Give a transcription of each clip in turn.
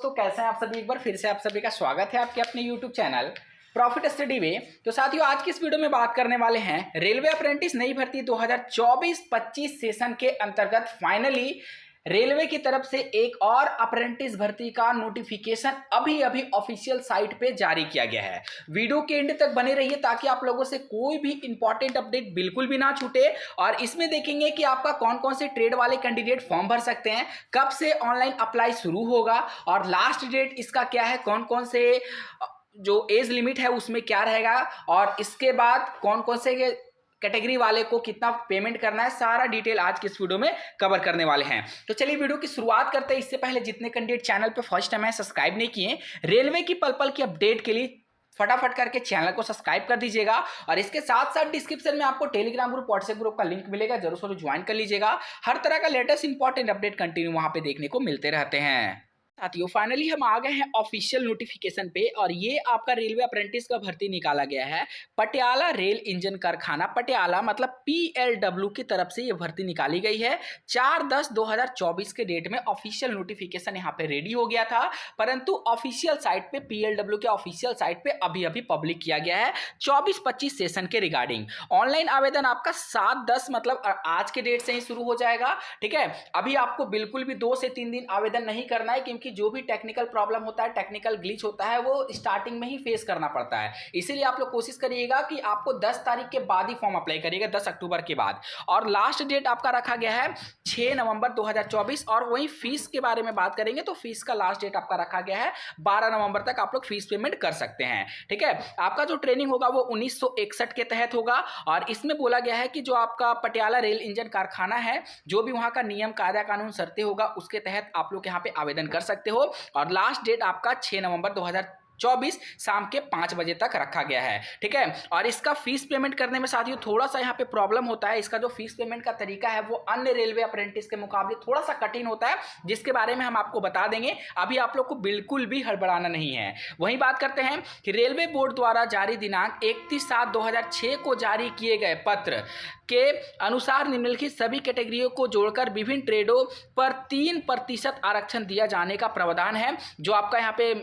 तो कैसे हैं आप सभी। एक बार फिर से आप सभी का स्वागत है आपके अपने YouTube चैनल प्रॉफिट स्टडी में। तो साथियों, आज की इस वीडियो में बात करने वाले हैं रेलवे अप्रेंटिस नई भर्ती 2024-25 सेशन के अंतर्गत फाइनली रेलवे की तरफ से एक और अप्रेंटिस भर्ती का नोटिफिकेशन अभी अभी ऑफिशियल साइट पे जारी किया गया है। वीडियो के एंड तक बने रहिए ताकि आप लोगों से कोई भी इंपॉर्टेंट अपडेट बिल्कुल भी ना छूटे। और इसमें देखेंगे कि आपका कौन कौन से ट्रेड वाले कैंडिडेट फॉर्म भर सकते हैं, कब से ऑनलाइन अप्लाई शुरू होगा और लास्ट डेट इसका क्या है, कौन कौन से जो एज लिमिट है उसमें क्या रहेगा और इसके बाद कौन कौन से कैटेगरी वाले को कितना पेमेंट करना है, सारा डिटेल आज की इस वीडियो में कवर करने वाले हैं। तो चलिए वीडियो की शुरुआत करते हैं। इससे पहले जितने कैंडिडेट चैनल पे फर्स्ट टाइम है सब्सक्राइब नहीं किए, रेलवे की पल पल की अपडेट के लिए फटाफट करके चैनल को सब्सक्राइब कर दीजिएगा। और इसके साथ साथ डिस्क्रिप्शन में आपको टेलीग्राम ग्रुप, व्हाट्सएप ग्रुप का लिंक मिलेगा, जरूर ज्वाइन कर लीजिएगा। हर तरह का लेटेस्ट इंपॉर्टेंट अपडेट कंटिन्यू वहां पे देखने को मिलते रहते हैं। साथियों, फाइनली हम आ गए हैं ऑफिशियल नोटिफिकेशन पे और ये आपका रेलवे अप्रेंटिस का भर्ती निकाला गया है। पटियाला रेल इंजन कारखाना पटियाला मतलब PLW की तरफ से ये भर्ती निकाली गई है। 4/10/2024 के डेट में ऑफिशियल नोटिफिकेशन यहाँ पे रेडी हो गया था, परंतु ऑफिशियल साइट पे PLW के ऑफिशियल साइट पे अभी अभी पब्लिक किया गया है 24-25 सेशन के रिगार्डिंग। ऑनलाइन आवेदन आपका 7/10 मतलब आज के डेट से ही शुरू हो जाएगा। ठीक है, अभी आपको बिल्कुल भी 2 से 3 दिन आवेदन नहीं करना है, क्योंकि जो भी टेक्निकल प्रॉब्लम होता है, टेक्निकल ग्लिच होता है, वो स्टार्टिंग में ही फेस करना पड़ता है। इसीलिए आप लोग कोशिश करिएगा कि आपको 10 तारीख के बाद ही फॉर्म अप्लाई करिएगा, 10 अक्टूबर के बाद। और लास्ट डेट आपका रखा गया है 6 नवंबर 2024। और वहीं फीस के बारे में बात करेंगे तो फीस का लास्ट डेट आपका रखा गया है 12 नवंबर तक आप लोग फीस पेमेंट कर सकते हैं। ठीक है, आपका जो ट्रेनिंग होगा वो 1961 के तहत होगा। और इसमें बोला गया है कि जो आपका पटियाला रेल इंजन कारखाना है, जो भी वहां का नियम कायदा कानून शर्तें होगा उसके तहत आप लोग यहाँ पे आवेदन कर सकते हो। और लास्ट डेट आपका 6 नवंबर 2024 शाम के 5 बजे तक रखा गया है। ठीक है, और इसका फीस पेमेंट करने में साथियों थोड़ा सा यहाँ पे प्रॉब्लम होता है। इसका जो फीस पेमेंट का तरीका है वो अन्य रेलवे अप्रेंटिस के मुकाबले थोड़ा सा कठिन होता है, जिसके बारे में हम आपको बता देंगे। अभी आप लोग को बिल्कुल भी हड़बड़ाना नहीं है। वहीं बात करते हैं कि रेलवे बोर्ड द्वारा जारी दिनांक 31/7/2006 को जारी किए गए पत्र के अनुसार निम्नलिखित सभी कैटेगरियों को जोड़कर विभिन्न ट्रेडों पर 3% आरक्षण दिया जाने का प्रावधान है। जो आपका यहाँ पे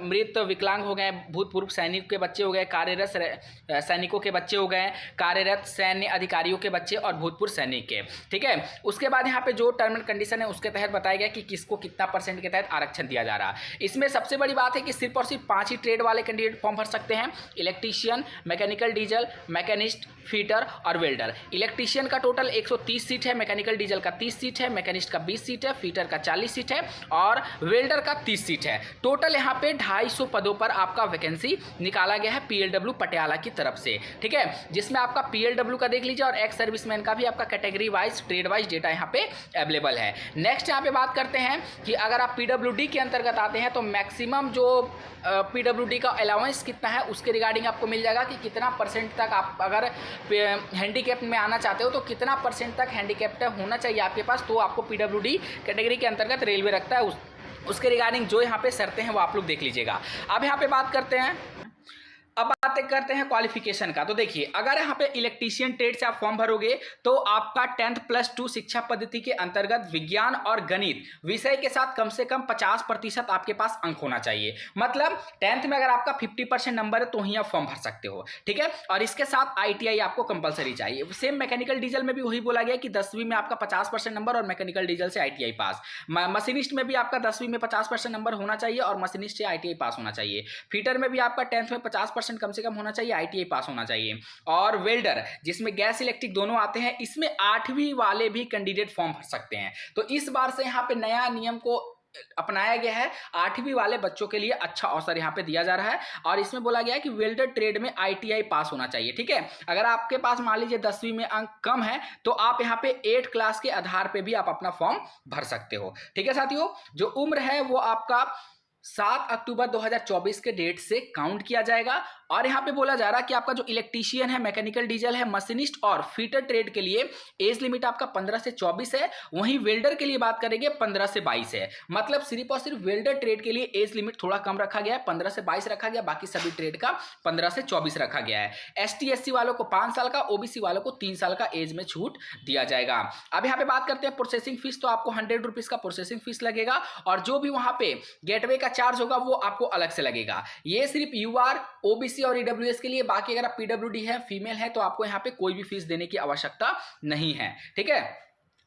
मृत विकलांग हो गए, भूतपूर्व सैनिक के बच्चे हो गए, कार्यरत सैनिकों के बच्चे हो गए, कार्यरत सैन्य अधिकारियों के बच्चे और भूतपूर्व सैनिक के। ठीक है, उसके बाद यहाँ पे जो टर्म एंड कंडीशन है उसके तहत बताया गया कि किसको कितना % के तहत आरक्षण दिया जा रहा है। इसमें सबसे बड़ी बात है कि सिर्फ और सिर्फ 5 ही ट्रेड वाले कैंडिडेट फॉर्म भर सकते हैं। Electrician, mechanical diesel, machinist, fitter और वेल्डर। इलेक्ट्रीशियन का टोटल 130 सीट है, मैकेनिकल डीजल का 30 सीट है, मैकेनिस्ट का 20 सीट है, फीटर का 40 सीट है और वेल्डर का 30 सीट है। टोटल यहाँ पे 250 पदों पर आपका वैकेंसी निकाला गया है PLW पटियाला की तरफ से। ठीक है, जिसमें आपका PLW का देख लीजिए और एक्स सर्विसमैन का भी आपका category wise, trade wise data यहाँ पे अवेलेबल है। नेक्स्ट यहाँ पे बात करते हैं कि अगर आप PWD के अंतर्गत आते हैं तो मैक्सिमम जो PWD का अलाउंस कितना है उसके रिगार्डिंग आपको मिल जाएगा कि कितना % तक आप अगर हैंडीकैप में आना चाहते हो तो कितना % तक हैंडीकैप्ड होना चाहिए आपके पास, तो आपको PWD कैटेगरी के अंतर्गत रेलवे रखता है। उसके रिगार्डिंग जो यहाँ पे शर्तें हैं वो आप लोग देख लीजिएगा। अब यहाँ पे बात करते हैं, अब बात करते हैं क्वालिफिकेशन का। तो देखिए, अगर यहाँ पे इलेक्ट्रीशियन ट्रेड से आप फॉर्म भरोगे तो आपका 10th+2 शिक्षा पद्धति के अंतर्गत विज्ञान और गणित विषय के साथ कम से कम 50% आपके पास अंक होना चाहिए। मतलब 10th में अगर आपका 50% नंबर है तो ही आप फॉर्म भर सकते हो। ठीक है, और इसके साथ ITI आपको कंपलसरी चाहिए। सेम मैकेनिकल डीजल में भी वही बोला गया कि 10वीं में आपका 50% नंबर और मैकेनिकल डीजल से ITI पास। मशीनिस्ट में भी आपका 10वीं में 50% नंबर होना चाहिए और मशीनिस्ट से ITI पास होना चाहिए। फीटर में भी आपका 10th में 50% कम से कम होना चाहिए, ITI पास होना चाहिए। और वेल्डर जिसमें गैस इलेक्ट्रिक दोनों आते हैं, इसमें 8वीं वाले भी कैंडिडेट फॉर्म भर सकते हैं। तो इस बार से यहाँ पे नया नियम को अपनाया गया है। 8वीं वाले बच्चों के लिए अच्छा अवसर यहाँ पे दिया जा रहा है। और इसमें बोला गया है कि वेल्डर ट्रेड में ITI पास होना चाहिए। ठीक है, अगर आपके पास मान लीजिए 10वीं में अंक कम है तो आप यहाँ पे 8 क्लास के आधार पे भी आप अपना फॉर्म भर सकते हो। ठीक है साथियों, जो उम्र है वो आपका 7 अक्टूबर 2024 के डेट से काउंट किया जाएगा। और यहाँ पे बोला जा रहा है कि आपका जो इलेक्ट्रीशियन है, मैकेनिकल डीजल है, मशीनिस्ट और फीटर ट्रेड के लिए एज लिमिट आपका 15 से 24 है। वहीं वेल्डर के लिए बात करेंगे 15 से 22 है। मतलब सिर्फ और सिर्फ वेल्डर ट्रेड के लिए एज लिमिट थोड़ा कम रखा गया है, 15 से 22 रखा गया, बाकी सभी ट्रेड का 15 से 24 रखा गया है। एसटी एससी वालों को 5 साल का, ओबीसी वालों को 3 साल का एज में छूट दिया जाएगा। अब यहाँ पे बात करते हैं प्रोसेसिंग फीस, तो आपको 100 रुपीज का प्रोसेसिंग फीस लगेगा और जो भी वहां पे गेटवे का चार्ज होगा वो आपको अलग से लगेगा। ये सिर्फ यूआर, ओबीसी और ईडब्ल्यूएस के लिए। बाकी अगर आप पीडब्ल्यूडी है, फीमेल है, तो आपको यहाँ पे कोई भी फीस देने की आवश्यकता नहीं है। ठीक है।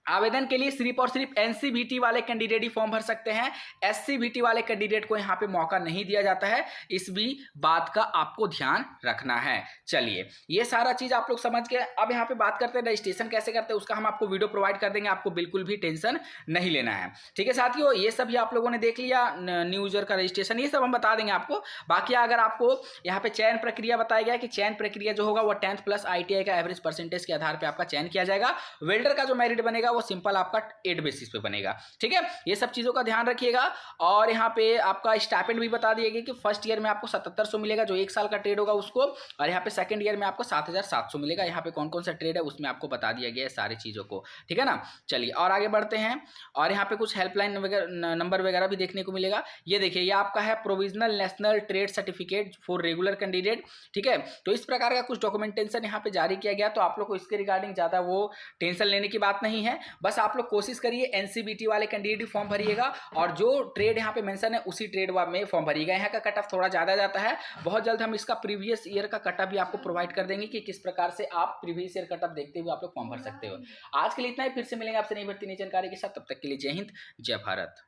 आवेदन के लिए सिर्फ और सिर्फ एनसीबीटी वाले कैंडिडेट ही फॉर्म भर सकते हैं। एससीबीटी वाले कैंडिडेट को यहाँ पे मौका नहीं दिया जाता है। इस भी बात का आपको ध्यान रखना है। चलिए, ये सारा चीज आप लोग समझ गए। अब यहाँ पे बात करते हैं रजिस्ट्रेशन कैसे करते हैं, उसका हम आपको वीडियो प्रोवाइड कर देंगे, आपको बिल्कुल भी टेंशन नहीं लेना है। ठीक है साथियों, ये सब आप लोगों ने देख लिया, न्यू यूजर का रजिस्ट्रेशन, ये सब हम बता देंगे आपको। बाकी अगर आपको यहाँ पे चयन प्रक्रिया बताया गया कि चयन प्रक्रिया जो होगा वो 10th प्लस ITI का एवरेज परसेंटेज के आधार पर आपका चयन किया जाएगा। वेल्डर का जो मेरिट बनेगा वो सिंपल आपका 8 बेसिस पे बनेगा। ठीक है, ये सब चीजों का ध्यान रखिएगा। और यहाँ पे आपका स्टाइपेंड भी बता दिया गया कि फर्स्ट ईयर में आपको 7700 मिलेगा जो 1 साल का ट्रेड होगा उसको, और यहाँ पे सेकंड ईयर में आपको 7700 मिलेगा। यहाँ पे कौन कौन सा ट्रेड है उसमें आपको बता दिया गया है सारी चीजों को। ठीक है ना। चलिए और आगे बढ़ते हैं। और यहाँ पे कुछ हेल्पलाइन नंबर वगैरह भी देखने को मिलेगा। ये देखिए, ये आपका है provisional national trade certificate for regular candidate. ठीक है, तो इस प्रकार का कुछ डॉक्यूमेंटेशन यहाँ पे जारी किया गया। तो आप लोग को इसके रिगार्डिंग ज्यादा वो टेंशन लेने की बात नहीं है। बस आप लोग कोशिश करिए एनसीबीटी वाले कैंडिडेट फॉर्म भरिएगा और जो ट्रेड यहाँ पे मेंशन है उसी ट्रेड में फॉर्म भरिएगा। यहाँ का कट ऑफ थोड़ा ज्यादा जाता है। बहुत जल्द हम इसका प्रीवियस ईयर का कट ऑफ भी आपको प्रोवाइड कर देंगे कि किस प्रकार से आप प्रीवियस ईयर कट ऑफ देखते हुए आप लोग फॉर्म भर सकते हो। आज के लिए इतना ही, फिर से मिलेंगे आपसे नई भर्ती नई जानकारी के साथ। तब तक के लिए जय हिंद, जय भारत।